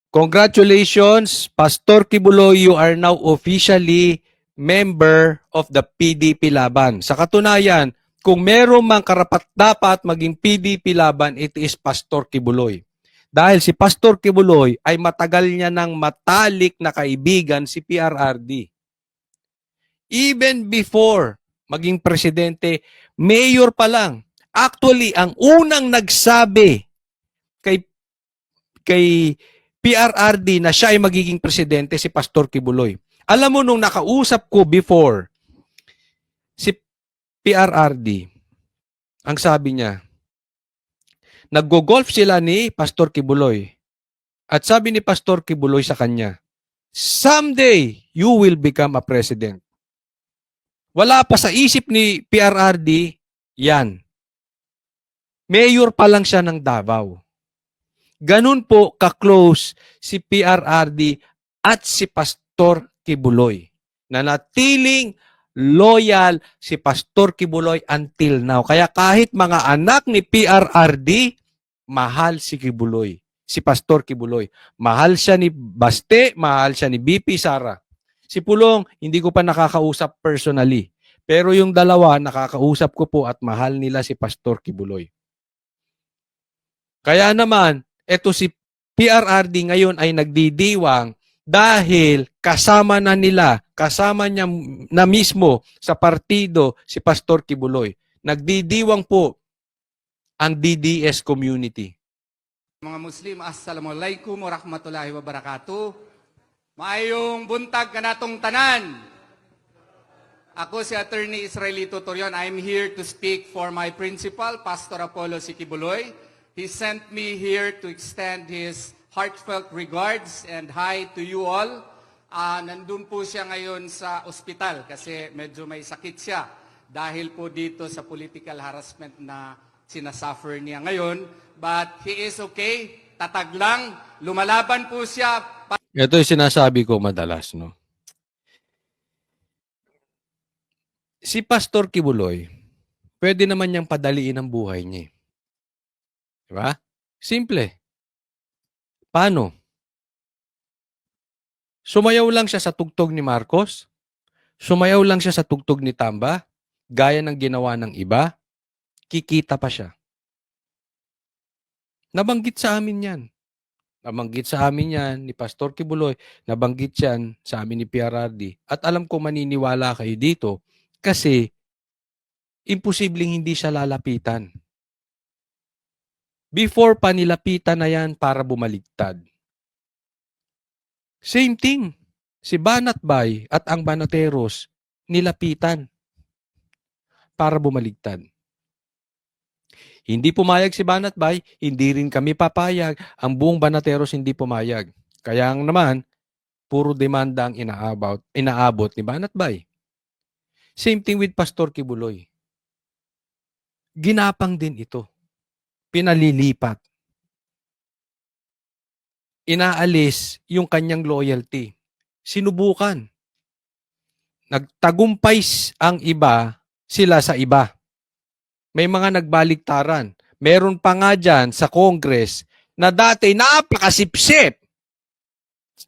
Congratulations, Pastor Kibuloy, you are now officially member of the PDP Laban. Sa katunayan, kung meron mang karapat-dapat maging PDP Laban, it is Pastor Kibuloy. Dahil si Pastor Kibuloy ay matagal niya ng matalik na kaibigan si PRRD. Even before maging presidente, mayor pa lang. Actually, ang unang nagsabi kay PRRD na siya ay magiging presidente si Pastor Kibuloy. Alam mo, nung nakausap ko before si PRRD, ang sabi niya, naggo-golf sila ni Pastor Kibuloy. At sabi ni Pastor Kibuloy sa kanya, someday you will become a president. Wala pa sa isip ni PRRD, yan. Mayor pa lang siya ng Davao. Ganun po ka-close si PRRD at si Pastor Kibuloy. Nanatiling loyal si Pastor Kibuloy until now. Kaya kahit mga anak ni PRRD, mahal si Kibuloy. Si Pastor Kibuloy. Mahal siya ni Baste, mahal siya ni BP Sara. Si Pulong, hindi ko pa nakakausap personally. Pero yung dalawa, nakakausap ko po at mahal nila si Pastor Kibuloy. Kaya naman, eto si PRRD ngayon ay nagdidiwang dahil kasama na nila, kasama niya na mismo sa partido si Pastor Kibuloy. Nagdidiwang po ang DDS community. Mga Muslim, Assalamualaikum warahmatullahi wabarakatuh. Maayong buntag kanatong tanan. Ako si Attorney Israelito Torion. I'm here to speak for my principal, Pastor Apollo C. Kibuloy. He sent me here to extend his heartfelt regards and hi to you all. Nandun po siya ngayon sa ospital kasi medyo may sakit siya dahil po dito sa political harassment na sinasuffer niya ngayon. But he is okay, tatag lang, lumalaban po siya. Ito yung sinasabi ko madalas, no? Si Pastor Kibuloy, pwede naman niyang padaliin ang buhay niya. Diba? Simple. Paano? Sumayaw lang siya sa tugtog ni Marcos? Sumayaw lang siya sa tugtog ni Tamba? Gaya ng ginawa ng iba? Kikita pa siya. Nabanggit sa amin yan. Nabanggit sa amin yan ni Pastor Kibuloy. Nabanggit yan sa amin ni PRRD. At alam ko maniniwala kayo dito kasi imposibleng hindi siya lalapitan. Before pa nilapitan na yan para bumaligtad. Same thing. Si Banatbay at ang Banateros nilapitan para bumaligtad. Hindi pumayag si Banatbay, hindi rin kami papayag. Ang buong Banateros hindi pumayag. Kaya naman, puro demanda ang inaabot ni Banatbay. Same thing with Pastor Kibuloy. Ginapang din ito. Pinalilipat. Inaalis yung kanyang loyalty. Sinubukan. Nagtagumpay ang iba, sila sa iba. May mga nagbaligtaran. Meron pa nga dyan sa Congress na dati napakasipsip.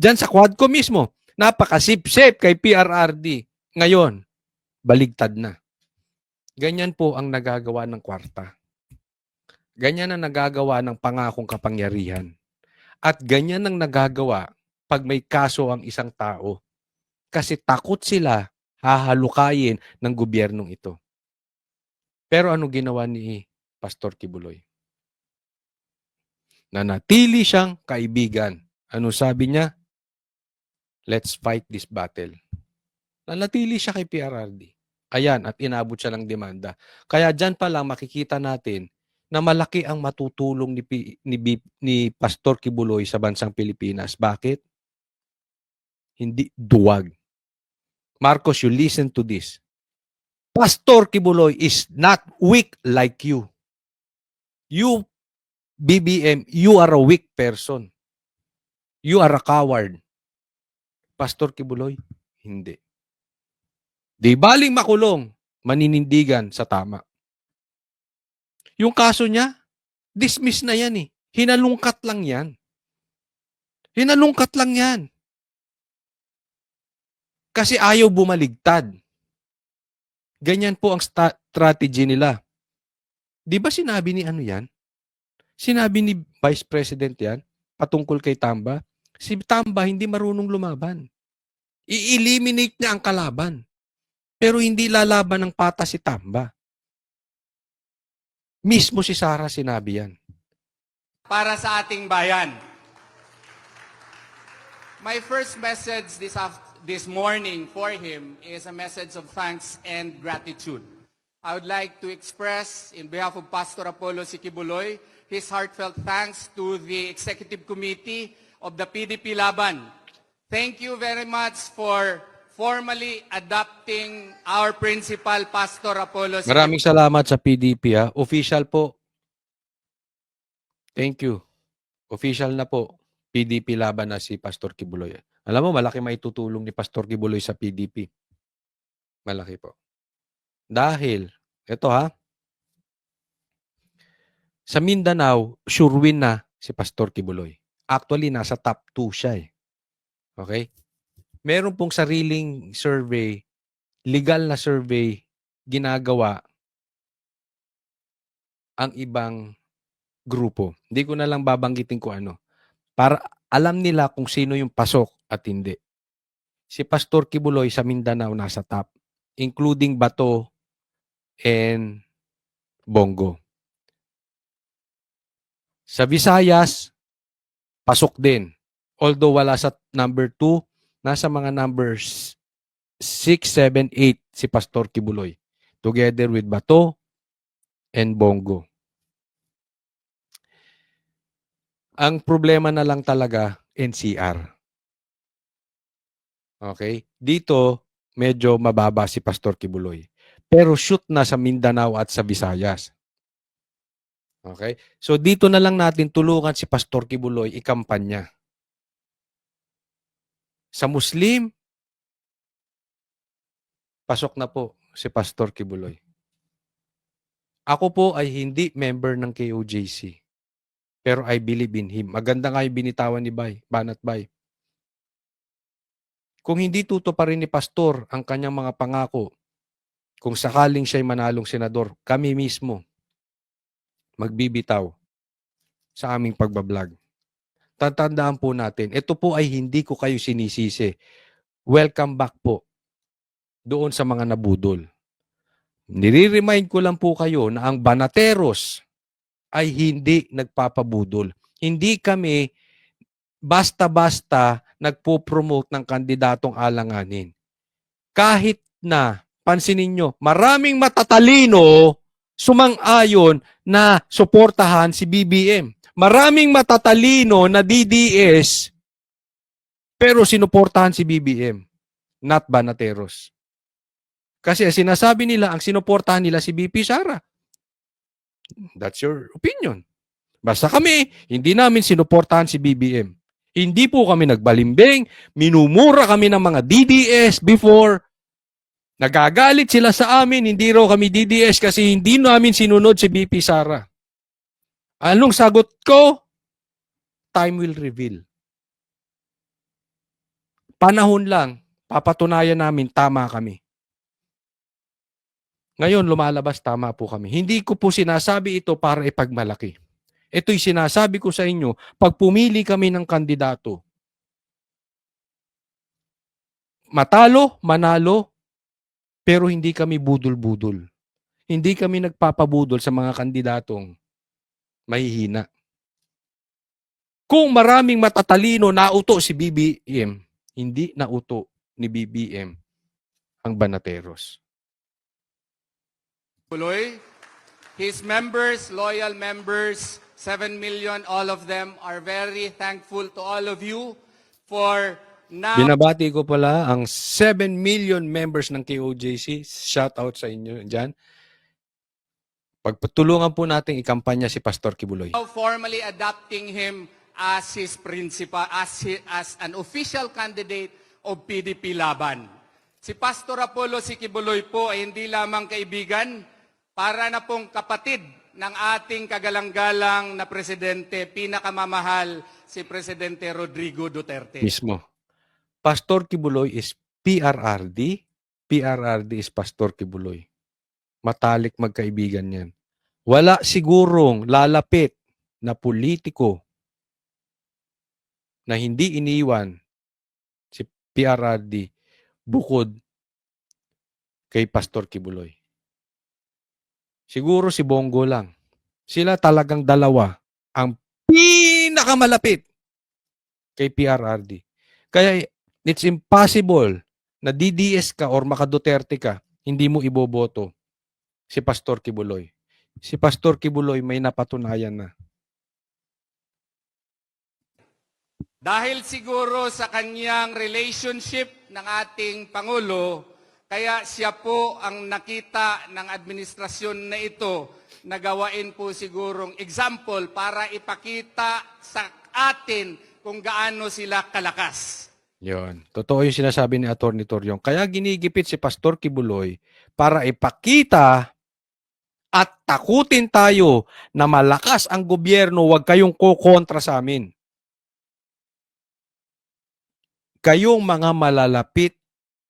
Dyan sa Quadco mismo, napakasipsip kay PRRD. Ngayon, baligtad na. Ganyan po ang nagagawa ng kwarta. Ganyan ang nagagawa ng pangakong kapangyarihan. At ganyan ang nagagawa pag may kaso ang isang tao. Kasi takot sila hahalukayin ng gobyernong ito. Pero ano ginawa ni Pastor Kibuloy? Nanatili siyang kaibigan. Ano sabi niya? Let's fight this battle. Nanatili siya kay PRRD. Ayan, at inabot siya ng demanda. Kaya dyan pa lang makikita natin na malaki ang matutulong ni Pastor Kibuloy sa bansang Pilipinas. Bakit? Hindi duwag. Marcos, you listen to this. Pastor Kibuloy is not weak like you. You, BBM, you are a weak person. You are a coward. Pastor Kibuloy, hindi. Di baling makulong, maninindigan sa tama. Yung kaso niya, dismiss na yan eh. Hinalungkat lang yan. Hinalungkat lang yan. Kasi ayaw bumaligtad. Ganyan po ang strategy nila. Di ba sinabi ni ano yan? Sinabi ni Vice President yan, patungkol kay Tamba. Si Tamba hindi marunong lumaban. I-eliminate niya ang kalaban. Pero hindi lalaban ng pata si Tamba. Mismo si Sara sinabi yan. para sa ating bayan. My first message this morning for him is a message of thanks and gratitude. I would like to express, in behalf of Pastor Apollo Sikibuloy, his heartfelt thanks to the Executive Committee of the PDP Laban. Thank you very much for formally adopting our principal, Pastor Apollo Sikibuloy. Maraming salamat sa PDP ha. Official po. Thank you. Official na po. PDP laban na si Pastor Kibuloy. Alam mo, malaki maitutulong ni Pastor Kibuloy sa PDP. Malaki po. Dahil, eto ha, sa Mindanao, sure win na si Pastor Kibuloy. Actually, nasa top 2 siya eh. Okay? Meron pong sariling survey, legal na survey, ginagawa ang ibang grupo. Hindi ko na lang babanggitin ko ano. Para alam nila kung sino yung pasok at hindi. Si Pastor Kibuloy sa Mindanao nasa top, including Bato and Bongo. Sa Visayas, pasok din. Although wala sa number 2, nasa mga numbers 6, 7, 8 si Pastor Kibuloy. Together with Bato and Bongo. Ang problema na lang talaga, NCR. Okay? Dito, medyo mababa si Pastor Kibuloy. Pero shoot na sa Mindanao at sa Visayas. Okay? So dito na lang natin tulungan si Pastor Kibuloy ikampanya. Sa Muslim, pasok na po si Pastor Kibuloy. Ako po ay hindi member ng KOJC. Pero I believe in him. Maganda nga yung binitawan ni Banat Bay. Kung hindi pa rin ni Pastor ang kanyang mga pangako, kung sakaling siya'y manalong senador, kami mismo magbibitaw sa aming pagbablog. Tatandaan po natin, ito po ay hindi ko kayo sinisisi. Welcome back po doon sa mga nabudol. Nire-remind ko lang po kayo na ang Banateros ay hindi nagpapabudol. Hindi kami basta-basta nagpo-promote ng kandidatong alanganin. Kahit na, pansinin nyo, maraming matatalino sumang-ayon na suportahan si BBM. Maraming matatalino na DDS pero sinuportahan si BBM, not Banateros. Kasi sinasabi nila, ang sinuportahan nila si BP Sara. That's your opinion. Basta kami, hindi namin sinuportahan si BBM. Hindi po kami nagbalimbing, minumura kami ng mga DDS before. Nagagalit sila sa amin, hindi raw kami DDS kasi hindi namin sinunod si BP Sara. Anong sagot ko? Time will reveal. Panahon lang, papatunayan namin tama kami. Ngayon, lumalabas tama po kami. Hindi ko po sinasabi ito para ipagmalaki. Ito'y sinasabi ko sa inyo, pag pumili kami ng kandidato, matalo, manalo, pero hindi kami budol-budol. Hindi kami nagpapabudol sa mga kandidatong mahihina. Kung maraming matatalino nauto si BBM, hindi nauto ni BBM ang Banateros. Kibuloy, his members, loyal members, 7 million, all of them are very thankful to all of you for now. Binabati ko pala ang 7 million members ng KOJC. Shout out sa inyo dyan. Pagpatulungan po natin ikampanya si Pastor Kibuloy. Formally adopting him as his principal, as an official candidate of PDP Laban. Si Pastor Apollo Sikibuloy po ay hindi lamang kaibigan, para na pong kapatid ng ating kagalang-galang na presidente, pinakamamahal si Presidente Rodrigo Duterte. Mismo. Pastor Kibuloy is PRRD. PRRD is Pastor Kibuloy. Matalik magkaibigan yan. Wala sigurong lalapit na politiko na hindi iniwan si PRRD bukod kay Pastor Kibuloy. Siguro si Bongo lang. Sila talagang dalawa ang pinakamalapit kay PRRD. Kaya it's impossible na DDS ka or maka-Duterte ka, hindi mo iboboto si Pastor Kibuloy. Si Pastor Kibuloy may napatunayan na. Dahil siguro sa kanyang relationship ng ating Pangulo, kaya siya po ang nakita ng administrasyon na ito na gawain po sigurong example para ipakita sa atin kung gaano sila kalakas. Yon. Totoo yung sinasabi ni Atty. Toriong. Kaya ginigipit si Pastor Kibuloy para ipakita at takutin tayo na malakas ang gobyerno, huwag kayong kukontra sa amin. Kayong mga malalapit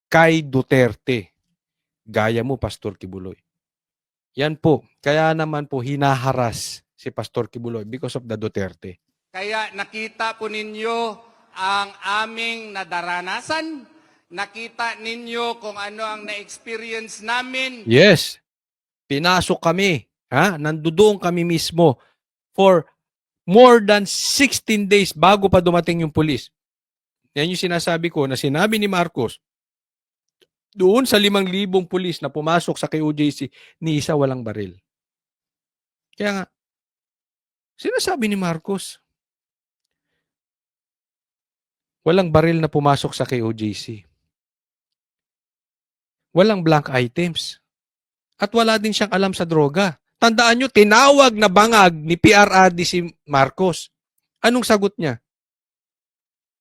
kay Duterte. Gaya mo, Pastor Kibuloy. Yan po. Kaya naman po hinaharas si Pastor Kibuloy because of the Duterte. Kaya nakita po ninyo ang aming nadaranasan. Nakita ninyo kung ano ang na-experience namin. Yes. Pinasok kami. Nandoon kami mismo for more than 16 days bago pa dumating yung pulis. Yan yung sinasabi ko na sinabi ni Marcos, doon sa 5,000 pulis na pumasok sa KOJC, ni isa walang baril. Kaya nga, sinasabi ni Marcos, walang baril na pumasok sa KOJC. Walang blank items. At wala din siyang alam sa droga. Tandaan nyo, tinawag na bangag ni PRRD si Marcos. Anong sagot niya?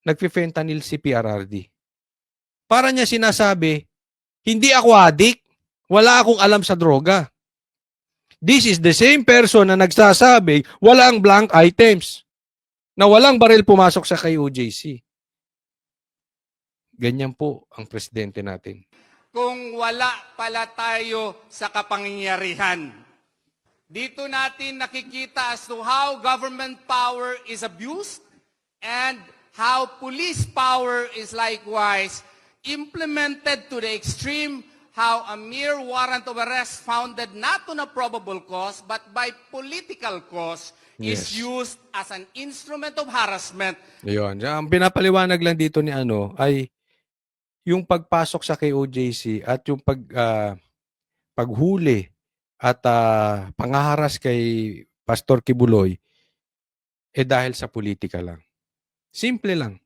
Nagpi-fentanyl si PRRD. Para niya sinasabi, hindi ako adik. Wala akong alam sa droga. This is the same person na nagsasabi, walang blank items. Na walang baril pumasok sa KOJC. Ganyan po ang presidente natin. Kung wala pala tayo sa kapangyarihan. Dito natin nakikita as to how government power is abused and how police power is likewise implemented to the extreme, how a mere warrant of arrest founded not on a probable cause but by political cause is Yes. used as an instrument of harassment. Ayun. Ang pinapaliwanag lang dito ni ay yung pagpasok sa KOJC at yung paghuli at pangaharas kay Pastor Kibuloy dahil sa politika lang. Simple lang.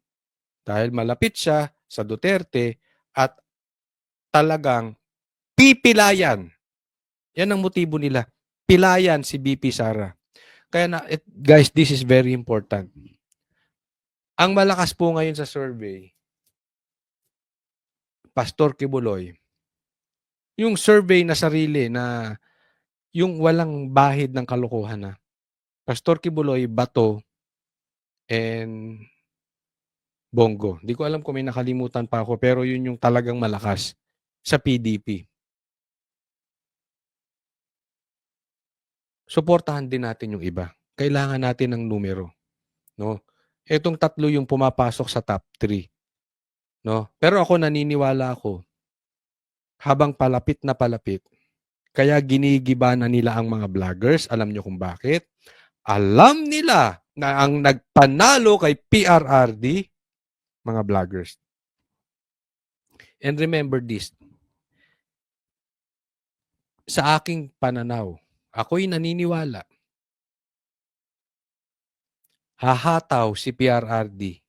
Dahil malapit siya sa Duterte at talagang pipilayan. Yan ang motibo nila. Pilayan si BP Sara. Kaya guys, this is very important. Ang malakas po ngayon sa survey, Pastor Kibuloy, yung survey na sarili na yung walang bahid ng kalokohan na. Pastor Kibuloy, Bato, and Bongo. Hindi ko alam kung may nakalimutan pa ako, pero yun yung talagang malakas sa PDP. Suportahan din natin yung iba. Kailangan natin ng numero. No? Etong tatlo yung pumapasok sa top 3. No? Pero ako naniniwala ako, habang palapit na palapit, kaya ginigiba na nila ang mga vloggers. Alam nyo kung bakit? Alam nila na ang nagpanalo kay PRRD, mga vloggers. And remember this, sa aking pananaw, ako'y naniniwala, hahataw si PRRD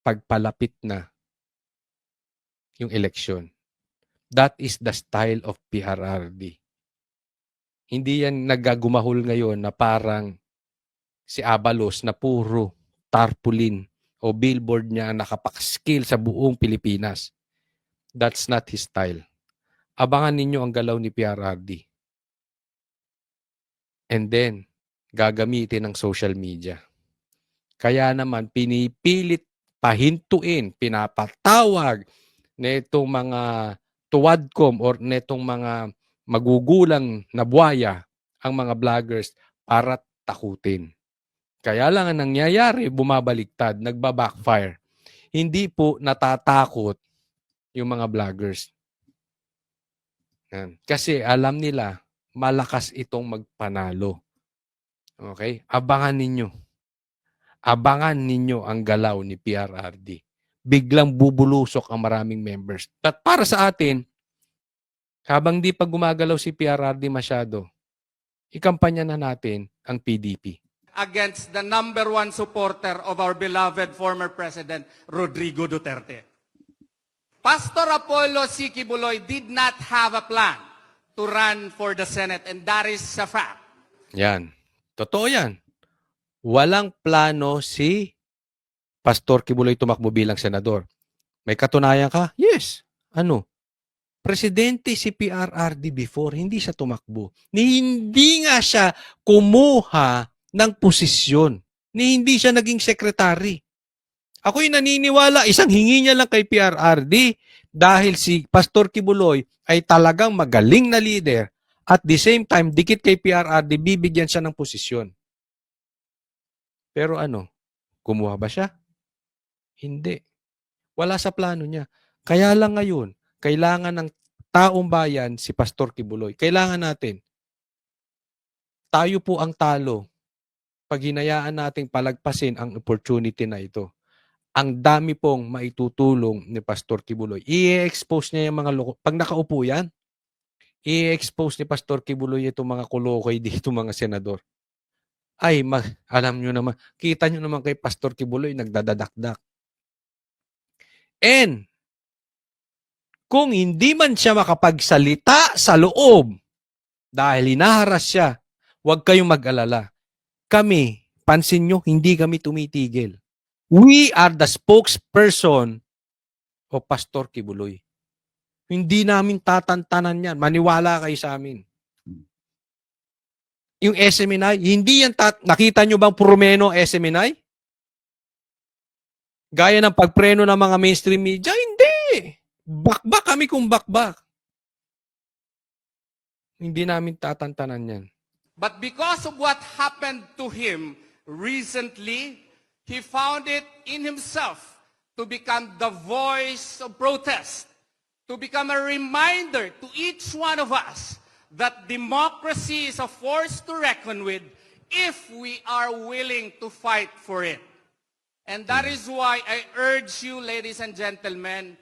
pagpalapit na yung eleksyon. That is the style of PRRD. Hindi yan nagagumahol ngayon na parang si Abalos na puro tarpaulin o billboard niya ang nakapaskill sa buong Pilipinas. That's not his style. Abangan ninyo ang galaw ni PRRD. And then, gagamitin ng social media. Kaya naman pinipilit pahintuin, pinapatawag netong mga tuwadkom or netong mga magugulang na buhaya ang mga vloggers para takutin. Kaya lang ang nangyayari, bumabaliktad, nagba-backfire. Hindi po natatakot yung mga vloggers. Yan. Kasi alam nila, malakas itong magpanalo. Okay? Abangan ninyo. Abangan ninyo ang galaw ni PRRD. Biglang bubulusok ang maraming members. At para sa atin, habang di pa gumagalaw si PRRD masyado, ikampanya na natin ang PDP. Against the number one supporter of our beloved former President, Rodrigo Duterte. Pastor Apollo C. Quiboloy did not have a plan to run for the Senate, and that is a fact. Yan. Totoo yan. Walang plano si Pastor Quiboloy tumakbo bilang senador. May katunayan ka? Yes. Ano? Presidente si PRRD before, hindi siya tumakbo. Ni hindi nga siya kumuha ng posisyon. Ni hindi siya naging sekretary. Ako'y naniniwala, isang hingi niya lang kay PRRD dahil si Pastor Quiboloy ay talagang magaling na leader at the same time, dikit kay PRRD, bibigyan siya ng posisyon. Pero ano, kumuha ba siya? Hindi. Wala sa plano niya. Kaya lang ngayon, kailangan ng taong bayan si Pastor Quiboloy. Kailangan natin. Tayo po ang talo pag hinayaan nating palagpasin ang opportunity na ito. Ang dami pong maitutulong ni Pastor Quiboloy. I-expose niya yung mga loko. Pag nakaupo yan, i-expose ni Pastor Quiboloy itong mga kulokoy dito, mga senador. Ay, alam nyo naman, kita nyo naman kay Pastor Quiboloy, nagdadadakdak. And, kung hindi man siya makapagsalita sa loob, dahil hinaharas siya, huwag kayong mag-alala. Kami, pansin nyo, hindi kami tumitigil. We are the spokesperson of Pastor Quiboloy. Hindi namin tatantanan yan. Maniwala kayo sa amin. Yung SMNI, hindi yan nakita nyo bang purumeno SMNI? Gaya ng pagpreno ng mga mainstream media? Hindi. Bakbak kami kung bakbak. Hindi namin tatantanan yan. But because of what happened to him recently, he found it in himself to become the voice of protest, to become a reminder to each one of us that democracy is a force to reckon with if we are willing to fight for it. And that is why I urge you, ladies and gentlemen,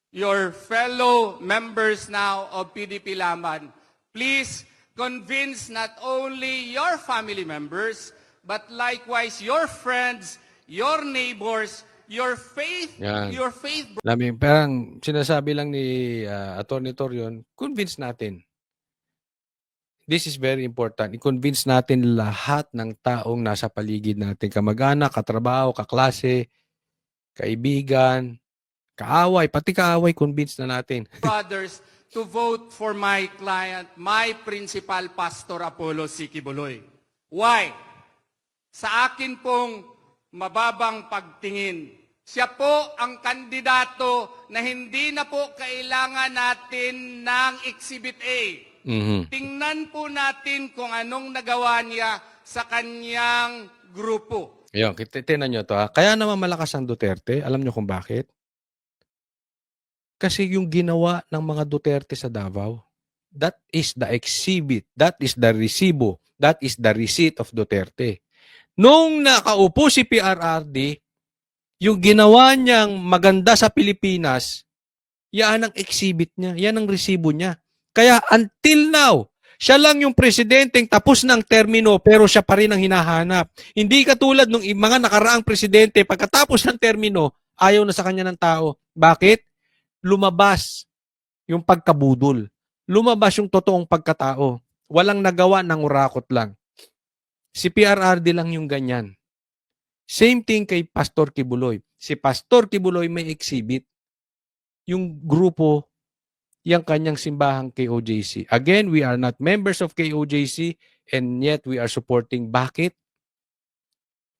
your fellow members now of PDP Laban, please convince not only your family members, but likewise your friends, your neighbors, your faith, Yan. your faith. Parang sinasabi lang ni Atty. Torion, convince natin. This is very important. I-convince natin lahat ng taong nasa paligid natin. Kamag-anak, katrabaho, kaklase, kaibigan, kaaway, pati kaaway, convince na natin. Brothers, to vote for my client, my principal Pastor Apollo C. Quiboloy. Why? Sa akin pong mababang pagtingin, siya po ang kandidato na hindi na po kailangan natin ng Exhibit A. Mhm. Tingnan po natin kung anong nagawa niya sa kanyang grupo. Ayun, tinan nyo to ha. Kaya naman malakas ang Duterte. Alam nyo kung bakit? Kasi yung ginawa ng mga Duterte sa Davao, that is the exhibit, that is the resibo, that is the receipt of Duterte. Nung nakaupo si PRRD, yung ginawa niyang maganda sa Pilipinas, yan ang exhibit niya, yan ang resibo niya. Kaya until now, siya lang yung presidenteng tapos ng termino pero siya pa rin ang hinahanap. Hindi katulad ng mga nakaraang presidente, pagkatapos ng termino, ayaw na sa kanya ng tao. Bakit? Lumabas yung pagkabudol. Lumabas yung totoong pagkatao. Walang nagawa ng urakot lang. Si PRRD lang yung ganyan. Same thing kay Pastor Quiboloy. Si Pastor Quiboloy may exhibit. Yung grupo, yung kanyang simbahang KOJC. Again, we are not members of KOJC and yet we are supporting. Bakit?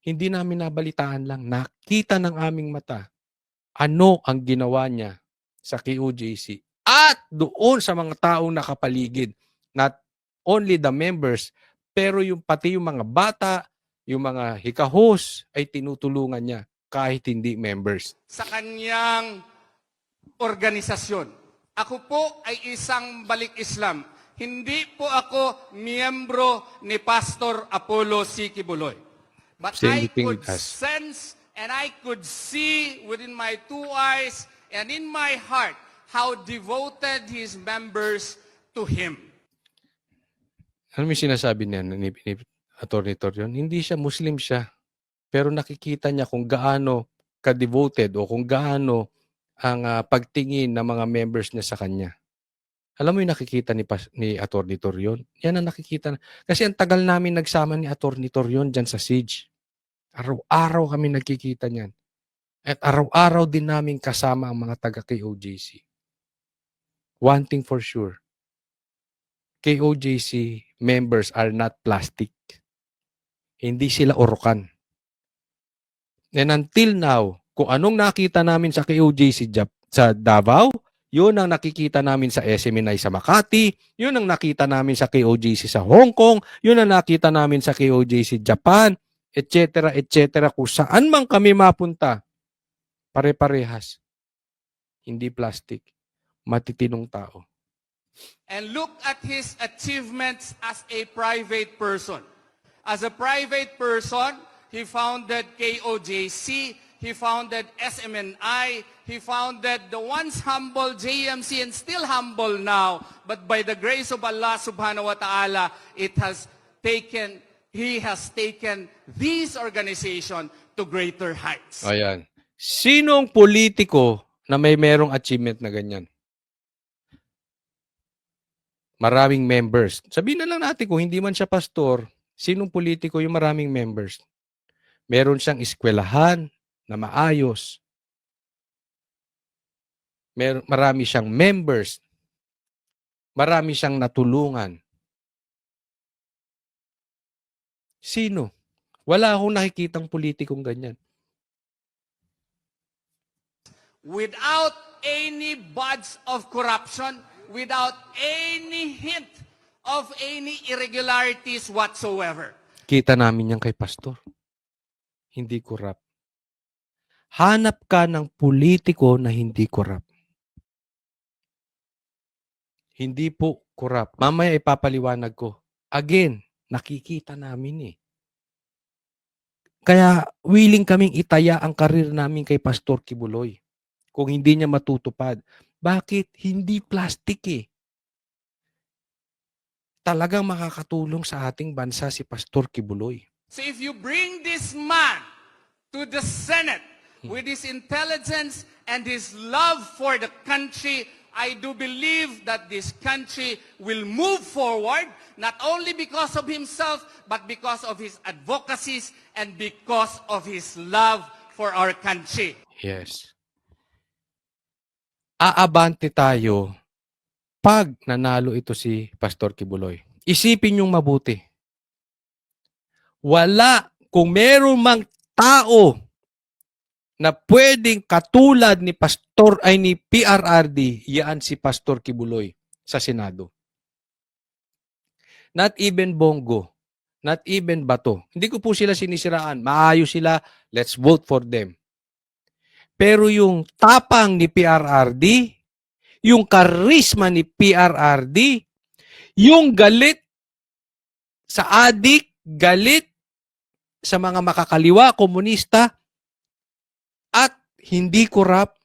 Hindi namin nabalitaan lang, nakita ng aming mata ano ang ginawa niya sa KOJC at doon sa mga taong nakapaligid. Not only the members, pero pati yung mga bata, yung mga hikahos ay tinutulungan niya kahit hindi members. Sa kanyang organisasyon. Ako po ay isang balik Islam. Hindi po ako miyembro ni Pastor Apollo C. Kibuloy. But Same I thing could with us. sense and I could see within my two eyes and in my heart how devoted his members to him. Ano yung sinasabi niya ni Atty. Torion? Hindi siya Muslim siya. Pero nakikita niya kung gaano ka-devoted o kung gaano ang pagtingin ng mga members niya sa kanya. Alam mo yung nakikita ni Atty. Torion? Yan ang nakikita. Kasi ang tagal namin nagsama ni Atty. Torion dyan sa Siege. Araw-araw kami nagkikita niyan. At araw-araw din namin kasama ang mga taga-KOJC. One thing for sure, KOJC members are not plastic. Hindi sila urukan. And until now, kung anong nakita namin sa KOJC sa Davao, yun ang nakikita namin sa SMNI sa Makati, yun ang nakita namin sa KOJC sa Hong Kong, yun ang nakita namin sa KOJC Japan, etc. etc. Kung saan man kami mapunta, pare-parehas. Hindi plastic. Matitinong tao. And look at his achievements as a private person. As a private person, he founded KOJC, he founded SMNI, he founded the once humble JMC and still humble now, but by the grace of Allah subhanahu wa ta'ala, he has taken this organization to greater heights. Ayan. Sinong politiko na may merong achievement na ganyan? Maraming members. Sabihin na lang natin kung hindi man siya pastor, sinong politiko yung maraming members? Meron siyang eskwelahan na maayos. Marami siyang members. Marami siyang natulungan. Sino? Wala akong nakikitang politikong ganyan. Without any buds of corruption, without any hint of any irregularities whatsoever. Kita namin yan kay pastor. Hindi korap. Hanap ka ng politiko na hindi korap. Hindi po korap. Mamaya ipapaliwanag ko. Again, nakikita namin eh. Kaya willing kaming itaya ang karir namin kay Pastor Kibuloy. Kung hindi niya matutupad. Bakit? Hindi plastic eh. Talagang makakatulong sa ating bansa si Pastor Kibuloy. So if you bring this man to the Senate with his intelligence and his love for the country, I do believe that this country will move forward, not only because of himself, but because of his advocacies and because of his love for our country. Yes. Aabante tayo pag nanalo ito si Pastor Kibuloy. Isipin yung mabuti. Wala, kung meron mang tao na pwedeng katulad ni PRRD, yan si Pastor Kibuloy sa Senado. Not even Bongo, not even Bato. Hindi ko po sila sinisiraan. Maayos sila, let's vote for them. Pero yung tapang ni PRRD, yung karisma ni PRRD, yung galit sa adik, galit sa mga makakaliwa, komunista, at hindi korap,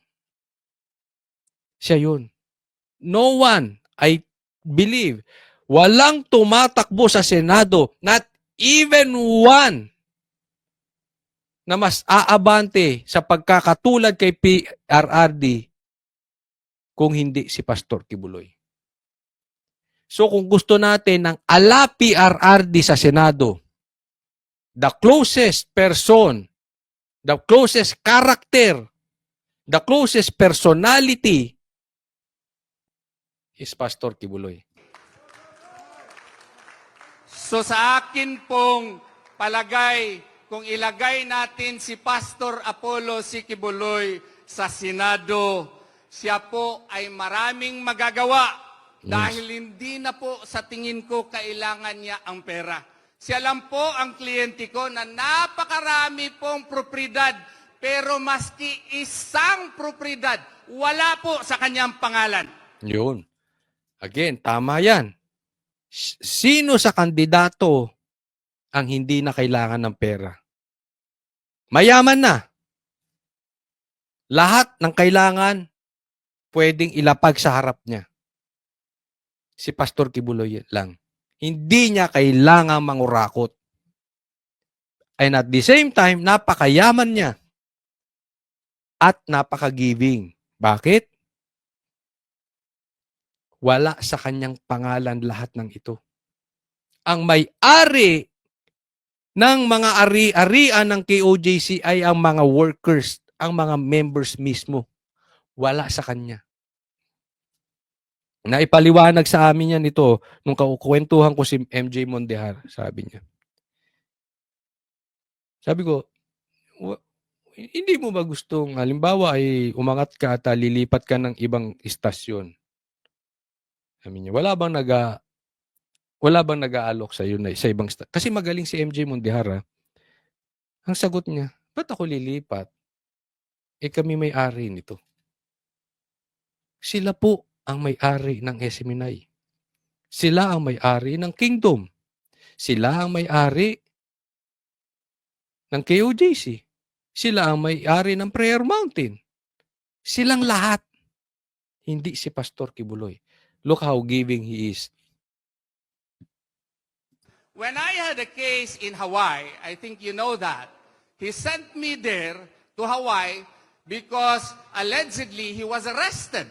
siya yun. No one, I believe, walang tumatakbo sa Senado, not even one, na mas aabante sa pagkakatulad kay PRRD kung hindi si Pastor Kibuloy. So kung gusto natin ng ala PRRD sa Senado, the closest person, the closest character, the closest personality is Pastor Kibuloy. So sa akin pong palagay, kung ilagay natin si Pastor Apollo C. Quiboloy sa Senado, siya po ay maraming magagawa dahil hindi na po sa tingin ko kailangan niya ang pera. Siya lang po ang kliyente ko na napakarami pong propriedad, pero maski isang propriedad, wala po sa kanyang pangalan. Yun. Again, tama yan. Sino sa kandidato ang hindi na kailangan ng pera? Mayaman na. Lahat ng kailangan pwedeng ilapag sa harap niya. Si Pastor Quiboloy lang. Hindi niya kailangan mangurakot. And at the same time, napakayaman niya. At napaka-giving. Bakit? Wala sa kanyang pangalan lahat ng ito. Ang may-ari ng mga ari-arian ng KOJC ay ang mga workers, ang mga members mismo. Wala sa kanya. Naipaliwanag sa amin yan ito nung kukwentuhan ko si MJ Mondehar, sabi niya. Sabi ko, hindi mo ba gustong, halimbawa ay umangat ka at lilipat ka ng ibang istasyon? Sabi niya, wala bang nag-aalok sa na sa ibang istasyon? Kasi magaling si MJ Mondehar. Ang sagot niya, ba't ako lilipat? Kami may-ari nito. Sila po ang may-ari ng SMNI. Sila ang may-ari ng Kingdom. Sila ang may-ari ng KOJC. Sila ang may-ari ng Prayer Mountain. Silang lahat. Hindi si Pastor Quiboloy. Look how giving he is. When I had a case in Hawaii, I think you know that, he sent me there to Hawaii because allegedly he was arrested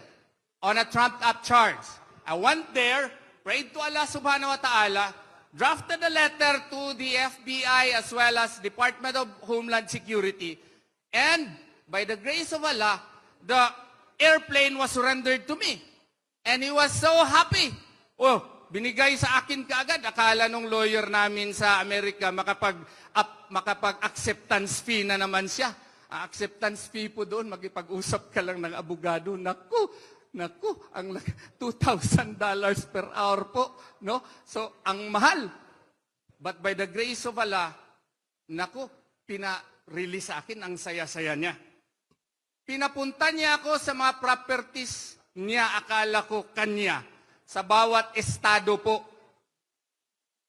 on a trumped-up charge. I went there, prayed to Allah subhanahu wa ta'ala, drafted a letter to the FBI as well as Department of Homeland Security, and by the grace of Allah, the airplane was surrendered to me. And he was so happy. Oh, binigay sa akin kaagad. Akala nung lawyer namin sa Amerika, makapag-acceptance fee na naman siya. Acceptance fee po doon, magipag-usap ka lang ng abogado. Naku, ang $2,000 per hour po. No? So, ang mahal. But by the grace of Allah, pina-release sa akin, ang saya-saya niya. Pinapunta niya ako sa mga properties niya, akala ko kanya, sa bawat estado po.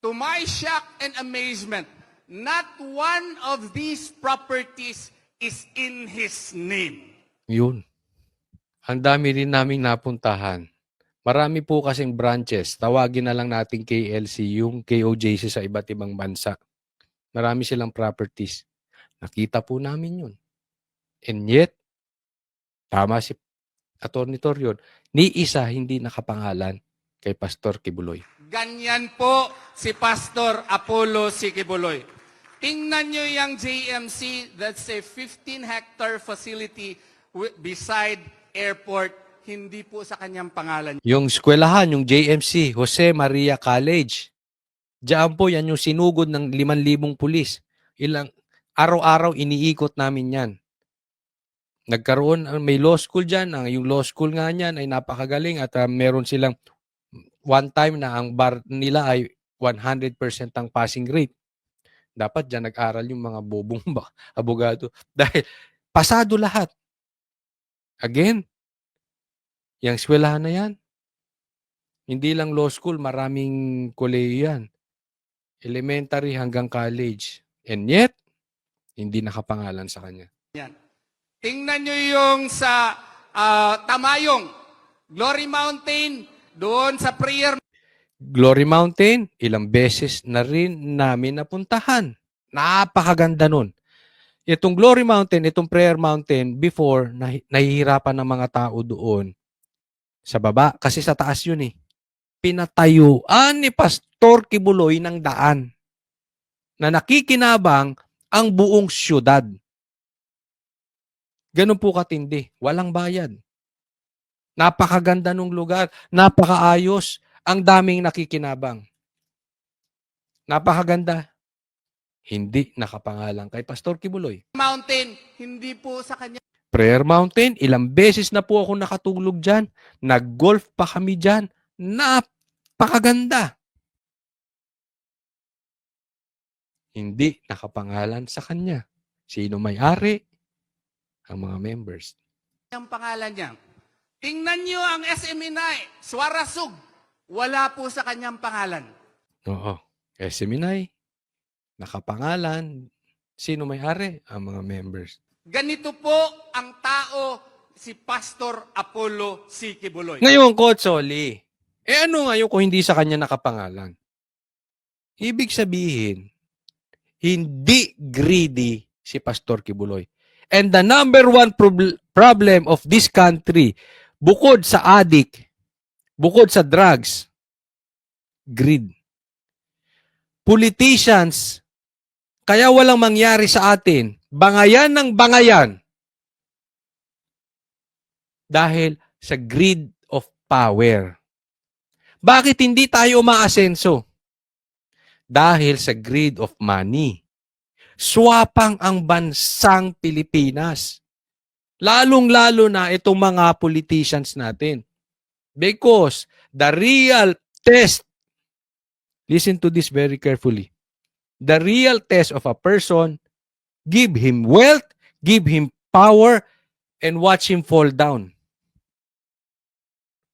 To my shock and amazement, not one of these properties is in his name. Yun. Ang dami rin naming napuntahan. Marami po kasing branches. Tawagin na lang natin KLC, yung KOJC sa iba't ibang bansa. Marami silang properties. Nakita po namin yun. And yet, tama si Atty. Torion, ni isa hindi nakapangalan kay Pastor Quiboloy. Ganyan po si Pastor Apollo C. Quiboloy. Tingnan nyo yung JMC, that's a 15-hectare facility beside airport, hindi po sa kanyang pangalan. Yung eskwelahan, yung JMC, Jose Maria College. Diyan po yan yung sinugod ng 5,000 pulis. Araw-araw iniikot namin yan. Nagkaroon, may law school dyan. Yung law school nga niyan ay napakagaling at meron silang one time na ang bar nila ay 100% ang passing rate. Dapat dyan nag-aral yung mga bobong abogado. Dahil pasado lahat. Again, yung eskwelahan na yan, hindi lang law school, maraming kolehiyo yan. Elementary hanggang college. And yet, hindi nakapangalan sa kanya. Yan. Tingnan nyo yung sa Tamayong, Glory Mountain, doon sa prayer. Glory Mountain, ilang beses na rin namin napuntahan. Napakaganda nun. Itong Glory Mountain, itong Prayer Mountain, before, nahihirapan ng mga tao doon sa baba. Kasi sa taas yun eh. Pinatayuan ni Pastor Quiboloy ng daan na nakikinabang ang buong syudad. Ganun po katindi. Walang bayad. Napakaganda ng lugar. Napakaayos. Ang daming nakikinabang. Napakaganda. Hindi nakapangalan kay Pastor Kibuloy. Mountain, hindi po sa kanya Prayer Mountain, ilang beses na po ako nakatulog dyan. Nag-golf pa kami dyan. Napakaganda. Hindi nakapangalan sa kanya. Sino may-ari? Ang mga members. ang pangalan niya. Tingnan niyo ang SMNI, Suarasug. Wala po sa kanyang pangalan. Oo. Seminay, nakapangalan. Sino may-ari? Ang mga members. Ganito po ang tao si Pastor Apollo C. Kibuloy. Ngayon, Coach Soli, ano ngayon kung hindi sa kanya nakapangalan? Ibig sabihin, hindi greedy si Pastor Kibuloy. And the number one problem of this country, bukod sa addict, bukod sa drugs, greed. Politicians, kaya walang mangyari sa atin, bangayan ng bangayan dahil sa greed of power. Bakit hindi tayo umaasenso? Dahil sa greed of money. Swapang ang bansang Pilipinas. Lalong-lalo na itong mga politicians natin. Because the real test, listen to this very carefully, the real test of a person, give him wealth, give him power, and watch him fall down.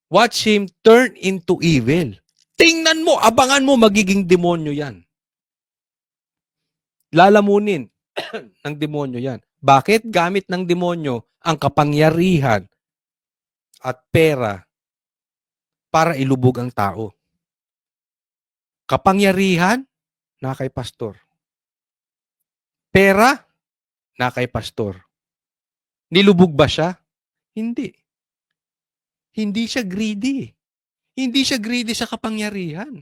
Watch him turn into evil. Tingnan mo, abangan mo, magiging demonyo yan. Lalamunin ng demonyo yan. Bakit? Gamit ng demonyo ang kapangyarihan at pera para ilubog ang tao. Kapangyarihan, na kay pastor. Pera, na kay pastor. Nilubog ba siya? Hindi. Hindi siya greedy. Hindi siya greedy sa kapangyarihan.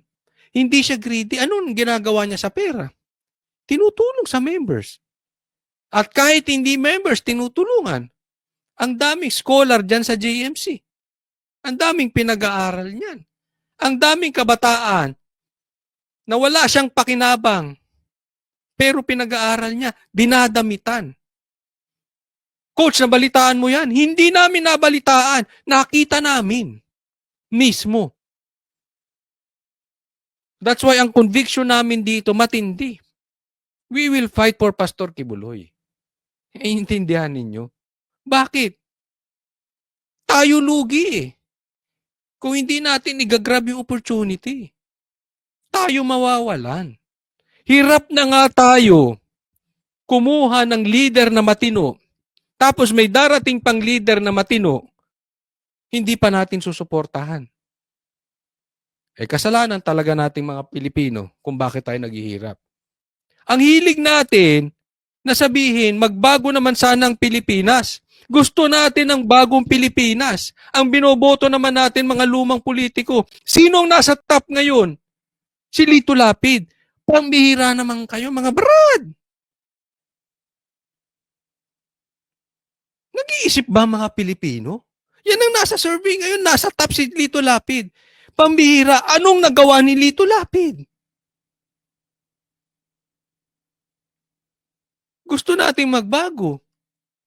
Hindi siya greedy. Anong ginagawa niya sa pera? Tinutulong sa members. At kahit hindi members, tinutulungan. Ang daming scholar dyan sa JMC. Ang daming pinag-aaral niyan. Ang daming kabataan na wala siyang pakinabang. Pero pinag-aaral niya, dinadamitan. Coach, nabalitaan mo yan? Hindi namin nabalitaan. Nakita namin. Mismo. That's why ang conviction namin dito matindi. We will fight for Pastor Kibuloy. Intindihan ninyo. Bakit? Tayo lugi eh. Kung hindi natin igagrab yung opportunity, tayo mawawalan. Hirap na nga tayo kumuha ng leader na matino, tapos may darating pang leader na matino, hindi pa natin susuportahan. Kasalanan talaga nating mga Pilipino kung bakit tayo naghihirap. Ang hilig natin na sabihin, magbago naman sana ang Pilipinas. Gusto natin ng bagong Pilipinas. Ang binoboto naman natin mga lumang politiko. Sino ang nasa top ngayon? Si Lito Lapid. Pambihira naman kayo, mga brad. Nag-iisip ba mga Pilipino? Yan ang nasa survey ngayon, nasa top si Lito Lapid. Pambihira, anong nagawa ni Lito Lapid? Gusto nating magbago.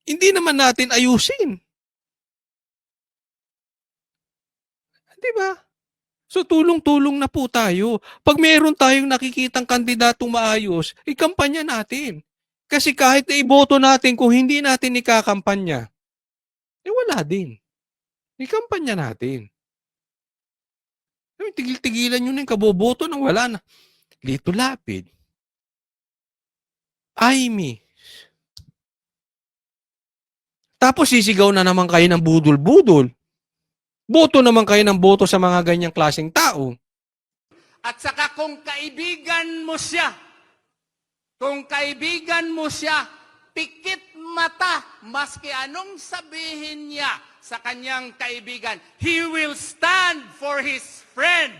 Hindi naman natin ayusin. Di ba? So tulong-tulong na po tayo. Pag mayroon tayong nakikitang kandidatong maayos, ikampanya natin. Kasi kahit na iboto natin kung hindi natin ikakampanya, wala din. Ikampanya natin. Tigil-tigilan nyo na yung kaboboto nang wala na. Lito Lapid. Amy. Tapos sisigaw na naman kayo ng budol-budol. Boto naman kayo ng boto sa mga ganyang klaseng tao. At saka kung kaibigan mo siya, pikit mata, maski anong sabihin niya sa kanyang kaibigan, he will stand for his friend.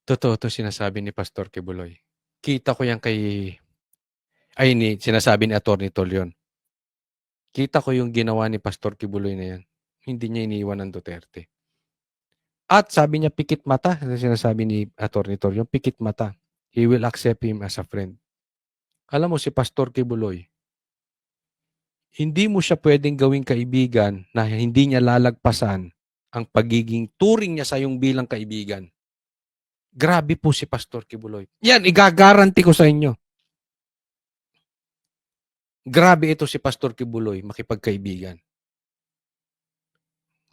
Totoo to sinasabi ni Pastor Kibuloy. Kita ko yan sinasabi ni Atty. Tolion. Kita ko yung ginawa ni Pastor Kibuloy na yan. Hindi niya iniiwan ng Duterte. At sabi niya, pikit mata. Sinasabi ni Atty. Tolion, pikit mata. he will accept him as a friend. Alam mo si Pastor Kibuloy, hindi mo siya pwedeng gawing kaibigan na hindi niya lalagpasan ang pagiging turing niya sa iyong bilang kaibigan. Grabe po si Pastor Kibuloy. Yan, igagaranti ko sa inyo. Grabe ito si Pastor Kibuloy, makipagkaibigan.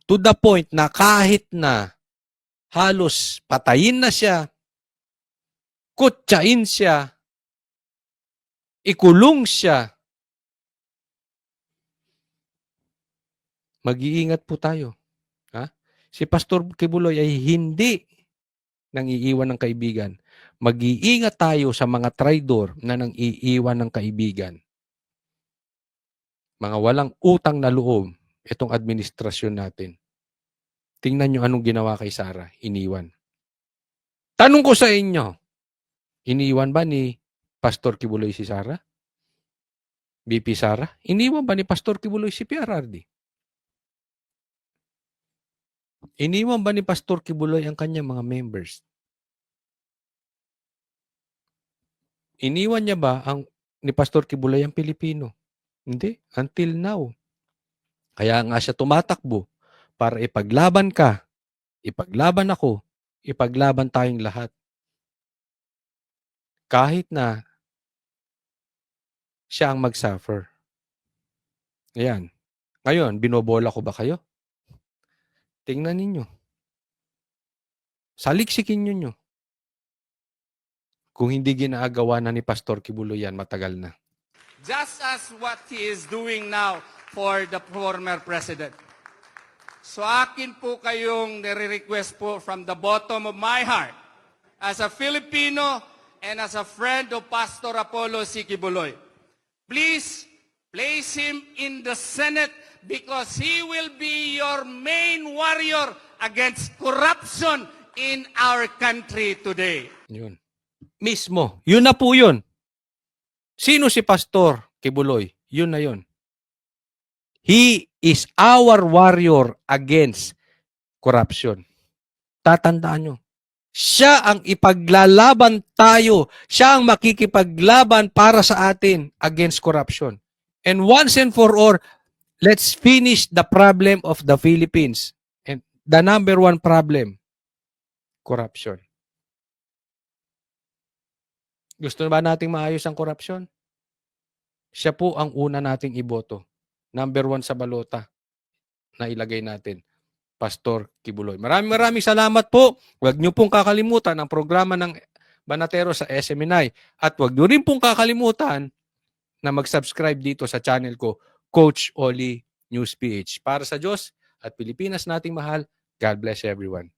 To the point na kahit na halos patayin na siya, kutsain siya, ikulong siya, mag-iingat po tayo. Ha? Si Pastor Kibuloy ay hindi nang iiwan ng kaibigan. Mag-iingat tayo sa mga traidor na nang iiwan ng kaibigan. Mga walang utang na loob, itong administrasyon natin. Tingnan nyo anong ginawa kay Sarah. Iniwan. Tanong ko sa inyo, iniwan ba ni Pastor Kibuloy si Sarah? BP Sarah? Iniwan ba ni Pastor Kibuloy si PRRD? Iniwan ba ni Pastor Kibuloy ang kanyang mga members? Iniwan niya ba ni Pastor Kibuloy ang Pilipino? Hindi. Until now. Kaya nga siya tumatakbo para ipaglaban ka, ipaglaban ako, ipaglaban tayong lahat. Kahit na siya ang mag-suffer. Ayan. Ngayon, binobola ko ba kayo? Tingnan ninyo. Saliksikin nyo. Kung hindi ginagawa na ni Pastor Kibuloy yan, matagal na. Just as what he is doing now for the former president. So akin po kayong nire-request po from the bottom of my heart, as a Filipino and as a friend of Pastor Apollo C. Kibuloy, please place him in the Senate because he will be your main warrior against corruption in our country today. Yun. Mismo. Yun na po yun. Sino si Pastor Kibuloy? Yun na yun. He is our warrior against corruption. Tatandaan nyo. Siya ang ipaglalaban tayo. Siya ang makikipaglaban para sa atin against corruption. And once and for all, let's finish the problem of the Philippines. And the number one problem, corruption. Gusto ba nating maayos ang korupsyon? Siya po ang una nating iboto. Number 1 sa balota na ilagay natin, Pastor Kibuloy. Maraming salamat po. Huwag niyo pong kakalimutan ang programa ng Banatero sa SMNI. At huwag niyo rin pong kakalimutan na mag-subscribe dito sa channel ko, Coach Oli News PH. Para sa Diyos at Pilipinas nating mahal, God bless everyone.